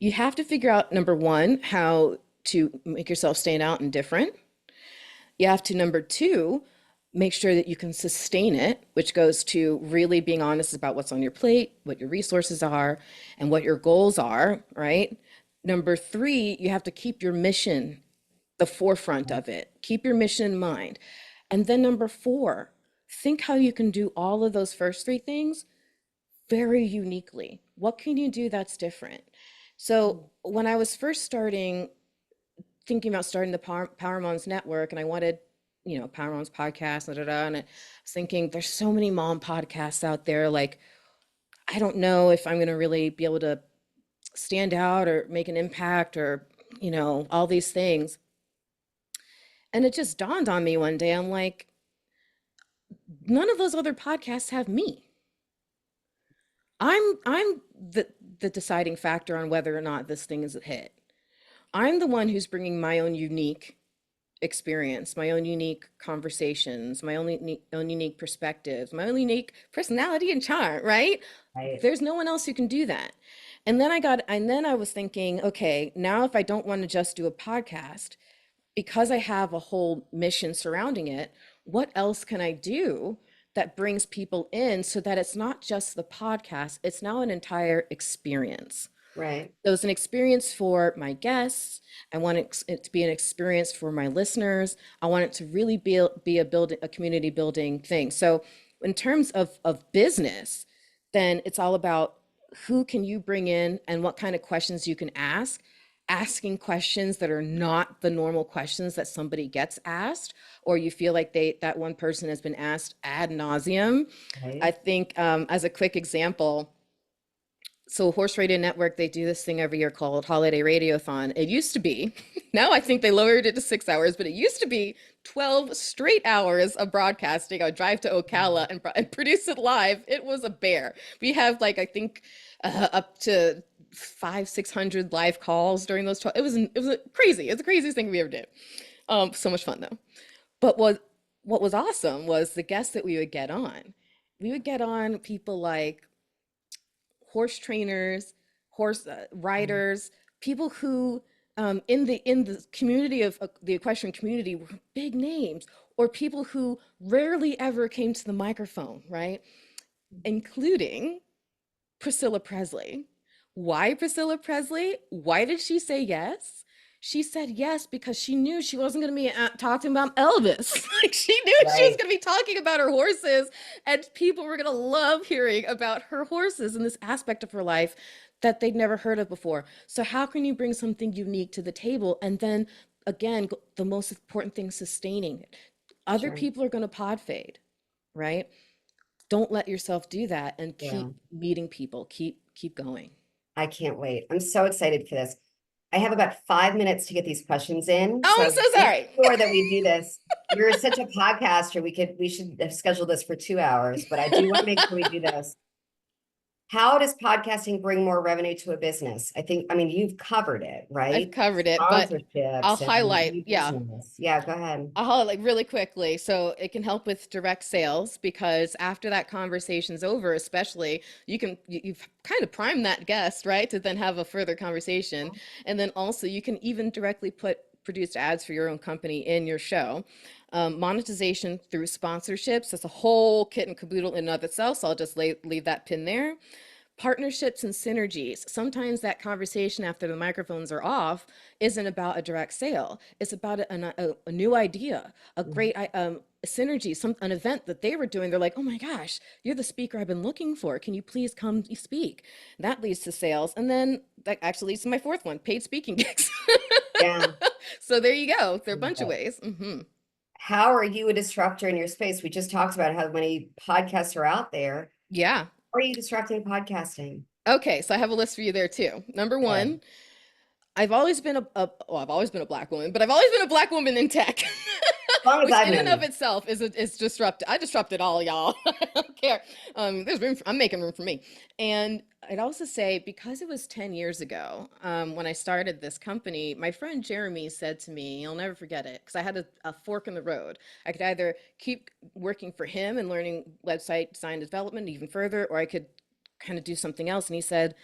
You have to figure out number one, how to make yourself stand out and different. You have to, number two, make sure that you can sustain it, which goes to really being honest about what's on your plate, what your resources are, and what your goals are, right? Number three, you have to keep your mission the forefront of it. Keep your mission in mind. And then number four, think how you can do all of those first three things very uniquely. What can you do that's different? So when I was first thinking about starting the Power Moms Network, and I wanted, Power Moms podcast, and I was thinking, there's so many mom podcasts out there. Like, I don't know if I'm going to really be able to stand out or make an impact or, all these things. And it just dawned on me one day. I'm like, none of those other podcasts have me. I'm the deciding factor on whether or not this thing is a hit. I'm the one who's bringing my own unique experience, my own unique conversations, my own unique perspectives, my own unique personality and charm, right? Right. There's no one else who can do that. And then I was thinking, okay, now if I don't want to just do a podcast, because I have a whole mission surrounding it, what else can I do that brings people in so that it's not just the podcast, it's now an entire experience. Right. So it's an experience for my guests. I want it to be an experience for my listeners. I want it to really be a community building thing. So in terms of business, then it's all about who can you bring in and what kind of questions you can ask. Asking questions that are not the normal questions that somebody gets asked, or you feel like that one person has been asked ad nauseum. I Right. think as a quick example, so Horse Radio Network, they do this thing every year called Holiday Radiothon. It used to be, now I think they lowered it to 6 hours, but it used to be 12 straight hours of broadcasting. I would drive to Ocala and produce it live. It was a bear. We have like, I think up to 600 live calls during those 12. It was crazy. It's the craziest thing we ever did. So much fun though. But what was awesome was the guests that we would get on. We would get on people like horse trainers, horse riders, people who in the community of the equestrian community were big names, or people who rarely ever came to the microphone, right? Including Priscilla Presley. Why Priscilla Presley? Why did she say yes? She said yes because she knew she wasn't going to be talking about Elvis. Like she knew she was Right. going to be talking about her horses, and people were going to love hearing about her horses and this aspect of her life that they'd never heard of before. So how can you bring something unique to the table and then again, the most important thing, sustaining it. Other Sure. people are going to pod fade, right? Don't let yourself do that and Yeah. keep meeting people, keep going. I can't wait. I'm so excited for this. I have about 5 minutes to get these questions in. Oh, I'm So so make sorry. sure that we do this. You're such a podcaster. We should have scheduled this for 2 hours, but I do want to make sure we do this. How does podcasting bring more revenue to a business? I mean, you've covered it, I've right? covered it, but I'll Sponsorships and highlight, new yeah, business. Yeah, go ahead. I'll highlight like really quickly. So it can help with direct sales because after that conversation's over, especially you've kind of primed that guest, right? To then have a further conversation. And then also you can even directly put produced ads for your own company in your show. Monetization through sponsorships, that's a whole kit and caboodle in and of itself. So I'll just leave that pin there. Partnerships and synergies. Sometimes that conversation after the microphones are off isn't about a direct sale. It's about a new idea, a great synergy, an event that they were doing. They're like, oh my gosh, you're the speaker I've been looking for. Can you please come speak? That leads to sales. And then that actually leads to my fourth one, paid speaking gigs. Yeah. So there you go. There are a bunch of ways. How are you a disruptor in your space? We just talked about how many podcasts are out there. Yeah. How are you disrupting podcasting? Okay, so I have a list for you there too. Number Good. one, I've always been a black woman, but I've always been a black woman in tech, As long as which I've in and known of you. itself is disrupted. I disrupted all y'all. I don't care. There's room. I'm making room for me. And I'd also say because it was 10 years ago when I started this company, my friend Jeremy said to me, "You'll never forget it," because I had a fork in the road. I could either keep working for him and learning website design development even further, or I could kind of do something else. And he said,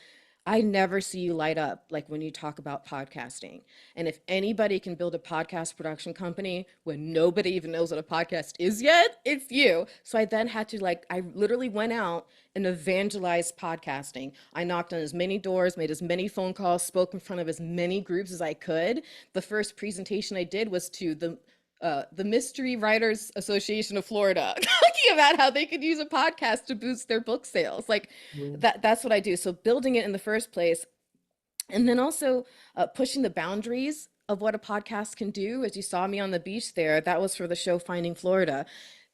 I never see you light up like when you talk about podcasting. And if anybody can build a podcast production company when nobody even knows what a podcast is yet, it's you. So I then had to I literally went out and evangelized podcasting. I knocked on as many doors, made as many phone calls, spoke in front of as many groups as I could. The first presentation I did was to the Mystery Writers Association of Florida, talking about how they could use a podcast to boost their book sales. Like Mhm. that's what I do. So building it in the first place, and then also pushing the boundaries of what a podcast can do. As you saw me on the beach there, that was for the show Finding Florida.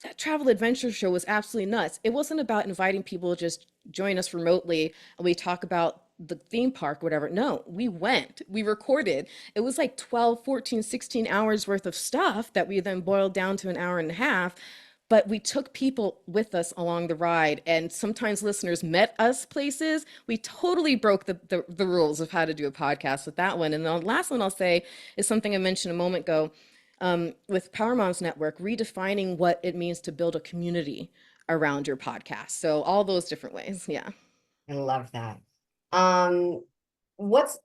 That travel adventure show was absolutely nuts. It wasn't about inviting people to just join us remotely and we talk about the theme park, whatever. No, we went, we recorded. It was like 12, 14, 16 hours worth of stuff that we then boiled down to an hour and a half. But we took people with us along the ride, and sometimes listeners met us places. We totally broke the rules of how to do a podcast with that one. And the last one I'll say is something I mentioned a moment ago with Power Moms Network, redefining what it means to build a community around your podcast. So all those different ways. Yeah. I love that. Um, what's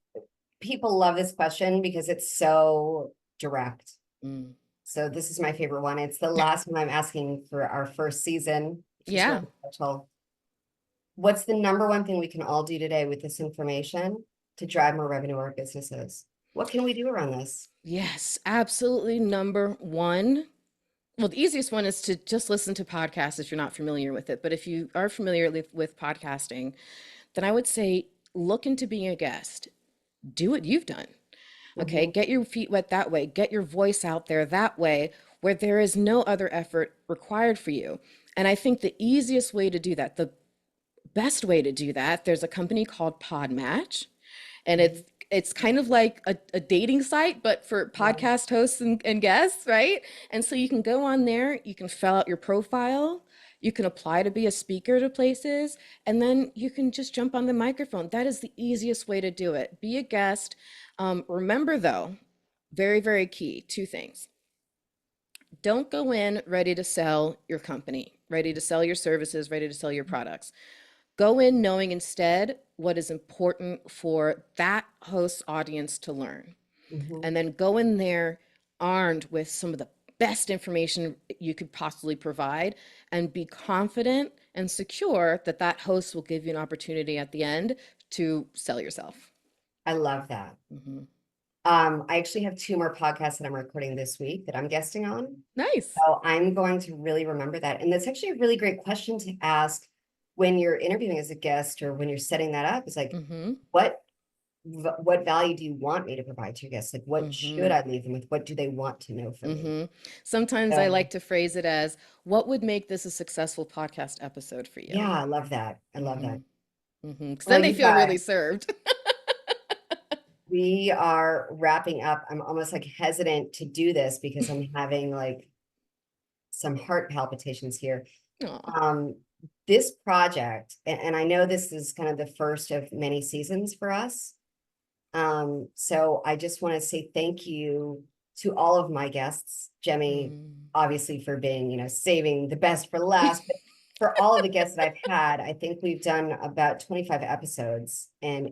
People love this question because it's so direct. Mm. So this is my favorite one. It's the last one I'm asking for our first season, which is Yeah. really special. What's the number one thing we can all do today with this information to drive more revenue to our businesses? What can we do around this? Yes, absolutely. Number one. Well, the easiest one is to just listen to podcasts if you're not familiar with it. But if you are familiar with podcasting, then I would say look into being a guest. Do what you've done. Okay, Mhm. get your feet wet that way. Get your voice out there that way, where there is no other effort required for you. And I think the easiest way to do that, the best way to do that, there's a company called Podmatch, and Mhm. it's kind of like a dating site, but for Yeah. podcast hosts and guests, right? And so you can go on there, you can fill out your profile, you can apply to be a speaker to places, and then you can just jump on the microphone. That is the easiest way to do it. Be a guest. Remember though, very, very key, two things. Don't go in ready to sell your company, ready to sell your services, ready to sell your products. Go in knowing instead what is important for that host's audience to learn. Mhm. And then go in there armed with some of the best information you could possibly provide, and be confident and secure that that host will give you an opportunity at the end to sell yourself. I love that. Mhm. I actually have two more podcasts that I'm recording this week that I'm guesting on. Nice. So I'm going to really remember that. And that's actually a really great question to ask when you're interviewing as a guest or when you're setting that up. It's like, Hmm. what what value do you want me to provide to your guests? Like, what should Hmm. I leave them with? What do they want to know from me? Hmm. Sometimes I So like to phrase it as, what would make this a successful podcast episode for you? yeah, I love that. I love Hmm. that. Hmm. Because Well, then they you feel guys, really served. we are wrapping up. I'm almost like hesitant to do this because I'm having like some heart palpitations here. Aw. Um, this project, and I know this is kind of the first of many seasons for us. So I just want to say thank you to all of my guests, Jemmy, Mm. obviously for being, saving the best for last, but for all of the guests that I've had, I think we've done about 25 episodes, and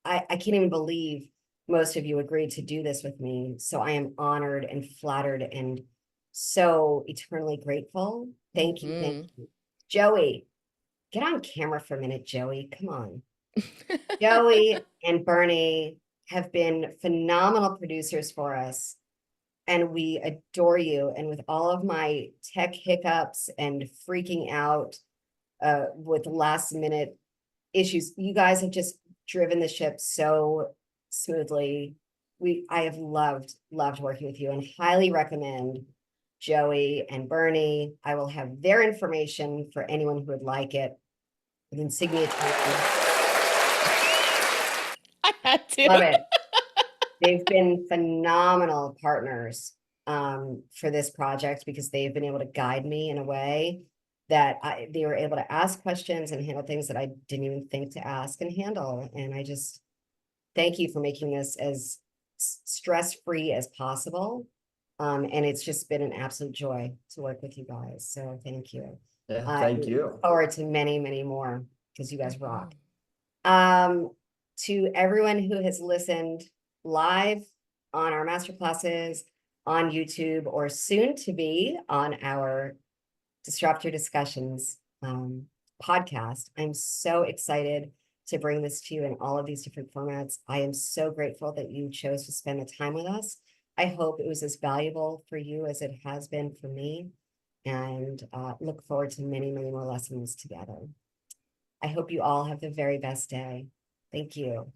I can't even believe most of you agreed to do this with me. So I am honored and flattered and so eternally grateful. Thank you. Thank Hmm. you. Joey, get on camera for a minute, Joey. Come on. Joey and Bernie have been phenomenal producers for us, and we adore you. And with all of my tech hiccups and freaking out with last minute issues, you guys have just driven the ship so smoothly. I have loved working with you and highly recommend Joey and Bernie. I will have their information for anyone who would like it. With Insignia Times. I had Love to. it. They've been phenomenal partners for this project because they've been able to guide me in a way that they were able to ask questions and handle things that I didn't even think to ask and handle. And I just thank you for making this as stress-free as possible. And it's just been an absolute joy to work with you guys. So thank you. Yeah, I thank look you. forward to many, many more because you guys rock. Mhm. Um, to everyone who has listened live on our masterclasses on YouTube or soon to be on our Disruptor Discussions podcast, I'm so excited to bring this to you in all of these different formats. I am so grateful that you chose to spend the time with us. I hope it was as valuable for you as it has been for me, and look forward to many, many more lessons together. I hope you all have the very best day. Thank you.